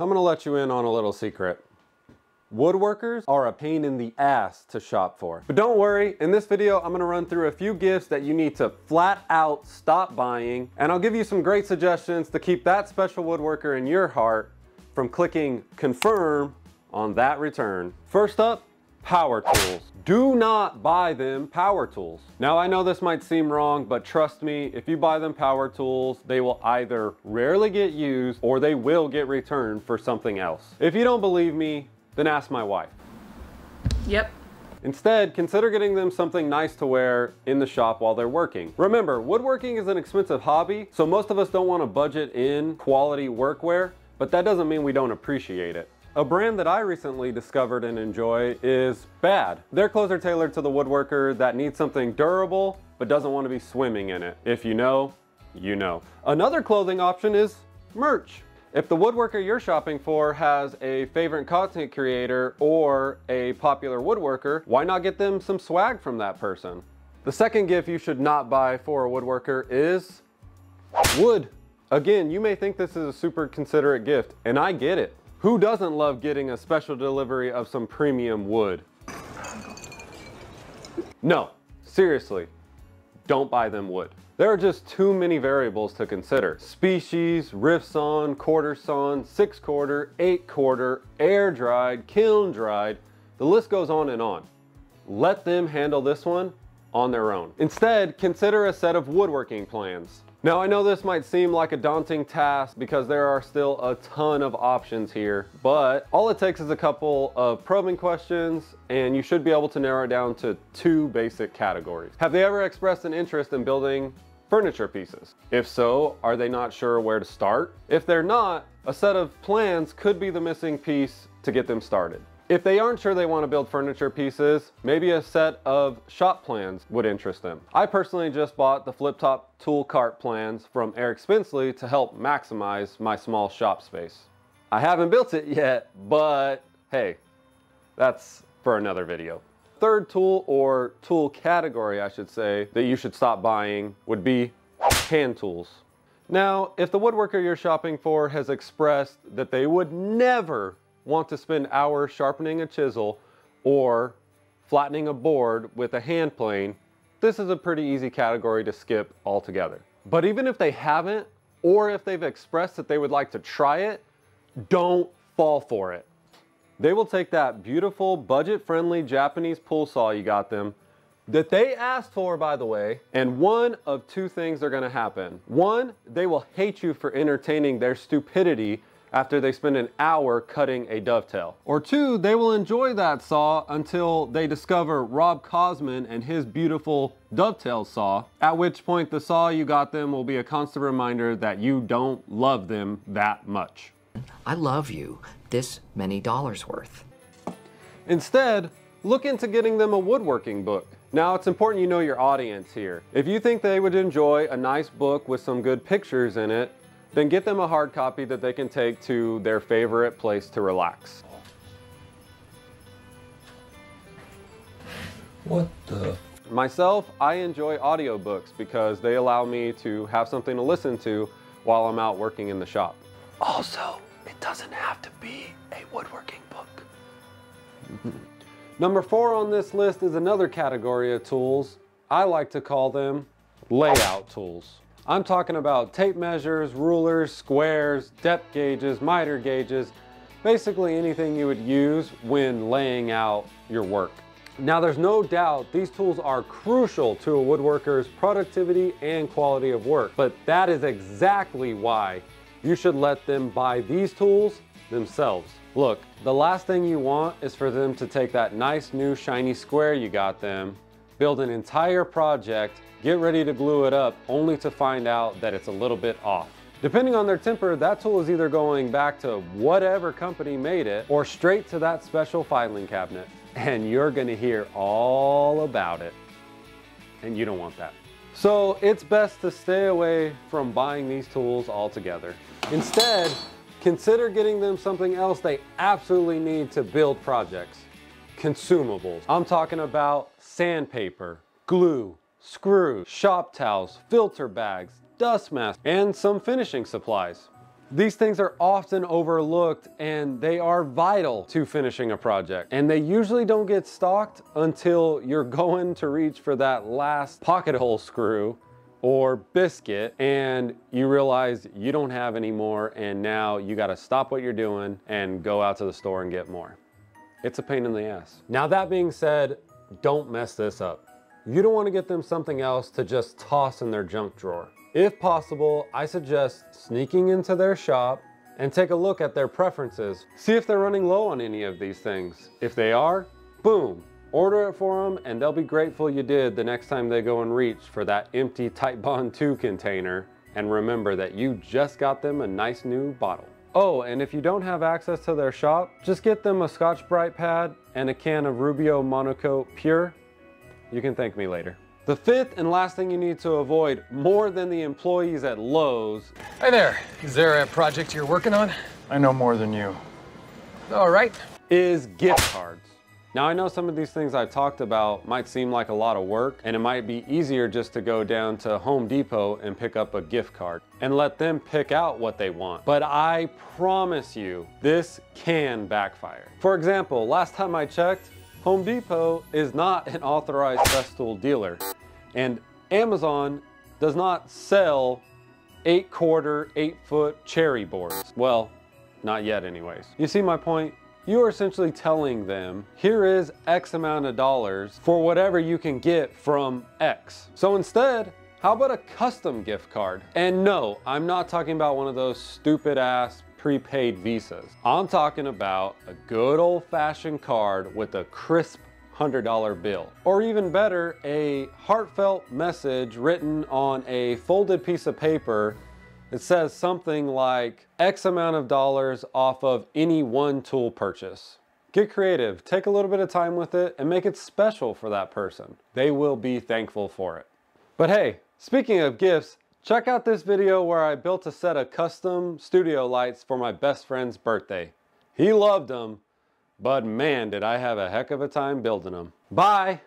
I'm gonna let you in on a little secret. Woodworkers are a pain in the ass to shop for. But don't worry, in this video, I'm gonna run through a few gifts that you need to flat out stop buying, and I'll give you some great suggestions to keep that special woodworker in your heart from clicking confirm on that return. First up, power tools. Do not buy them power tools. Now I know this might seem wrong, but trust me, if you buy them power tools, they will either rarely get used or they will get returned for something else. If you don't believe me, then ask my wife. Yep. Instead, consider getting them something nice to wear in the shop while they're working. Remember, woodworking is an expensive hobby, so most of us don't want to budget in quality workwear, but that doesn't mean we don't appreciate it. A brand that I recently discovered and enjoy is Bad. Their clothes are tailored to the woodworker that needs something durable, but doesn't want to be swimming in it. If you know, you know. Another clothing option is merch. If the woodworker you're shopping for has a favorite content creator or a popular woodworker, why not get them some swag from that person? The second gift you should not buy for a woodworker is wood. Again, you may think this is a super considerate gift, and I get it. Who doesn't love getting a special delivery of some premium wood? No, seriously, don't buy them wood. There are just too many variables to consider. Species, rift sawn, quarter sawn, 6/4, 8/4, air dried, kiln dried, the list goes on and on. Let them handle this one on their own. Instead, consider a set of woodworking plans. Now I know this might seem like a daunting task because there are still a ton of options here, but all it takes is a couple of probing questions and you should be able to narrow it down to 2 basic categories. Have they ever expressed an interest in building furniture pieces? If so, are they not sure where to start? If they're not, a set of plans could be the missing piece to get them started. If they aren't sure they want to build furniture pieces, maybe a set of shop plans would interest them. I personally just bought the flip top tool cart plans from Eric Spenceley to help maximize my small shop space. I haven't built it yet, but hey, that's for another video. Third tool, or tool category I should say, that you should stop buying would be hand tools. Now, if the woodworker you're shopping for has expressed that they would never want to spend hours sharpening a chisel or flattening a board with a hand plane, this is a pretty easy category to skip altogether. But even if they haven't, or if they've expressed that they would like to try it, don't fall for it. They will take that beautiful budget-friendly Japanese pull saw you got them, that they asked for by the way, and one of 2 things are gonna happen. 1, they will hate you for entertaining their stupidity after they spend an hour cutting a dovetail. Or 2, they will enjoy that saw until they discover Rob Cosman and his beautiful dovetail saw, at which point the saw you got them will be a constant reminder that you don't love them that much. I love you this many dollars worth. Instead, look into getting them a woodworking book. Now it's important you know your audience here. If you think they would enjoy a nice book with some good pictures in it, then get them a hard copy that they can take to their favorite place to relax. What the? Myself, I enjoy audiobooks because they allow me to have something to listen to while I'm out working in the shop. Also, it doesn't have to be a woodworking book. Number 4 on this list is another category of tools. I like to call them layout tools. I'm talking about tape measures, rulers, squares, depth gauges, miter gauges, basically anything you would use when laying out your work. Now there's no doubt these tools are crucial to a woodworker's productivity and quality of work, but that is exactly why you should let them buy these tools themselves. Look, the last thing you want is for them to take that nice new shiny square you got them, build an entire project, get ready to glue it up, only to find out that it's a little bit off. Depending on their temper, that tool is either going back to whatever company made it or straight to that special filing cabinet. And you're gonna hear all about it. And you don't want that. So it's best to stay away from buying these tools altogether. Instead, consider getting them something else they absolutely need to build projects. Consumables. I'm talking about sandpaper, glue, screws, shop towels, filter bags, dust masks, and some finishing supplies. These things are often overlooked and they are vital to finishing a project. And they usually don't get stocked until you're going to reach for that last pocket hole screw or biscuit and you realize you don't have any more, and now you gotta stop what you're doing and go out to the store and get more. It's a pain in the ass. Now that being said, don't mess this up. You don't wanna get them something else to just toss in their junk drawer. If possible, I suggest sneaking into their shop and take a look at their preferences. See if they're running low on any of these things. If they are, boom, order it for them and they'll be grateful you did the next time they go and reach for that empty Titebond 2 container, and remember that you just got them a nice new bottle. Oh, and if you don't have access to their shop, just get them a Scotch-Brite pad and a can of Rubio Monocoat Pure. You can thank me later. The fifth and last thing you need to avoid more than the employees at Lowe's. Hi there. Is there a project you're working on? I know more than you. All right. Is gift cards. Now I know some of these things I talked about might seem like a lot of work, and it might be easier just to go down to Home Depot and pick up a gift card and let them pick out what they want. But I promise you, this can backfire. For example, last time I checked, Home Depot is not an authorized Festool dealer, and Amazon does not sell 8-quarter, 8-foot cherry boards. Well, not yet anyways. You see my point? You are essentially telling them, here is X amount of dollars for whatever you can get from X. So instead, how about a custom gift card? And no, I'm not talking about one of those stupid ass prepaid visas. I'm talking about a good old-fashioned card with a crisp $100 bill. Or even better, a heartfelt message written on a folded piece of paper. It says something like X amount of dollars off of any one tool purchase. Get creative, take a little bit of time with it, and make it special for that person. They will be thankful for it. But hey, speaking of gifts, check out this video where I built a set of custom studio lights for my best friend's birthday. He loved them, but man, did I have a heck of a time building them. Bye!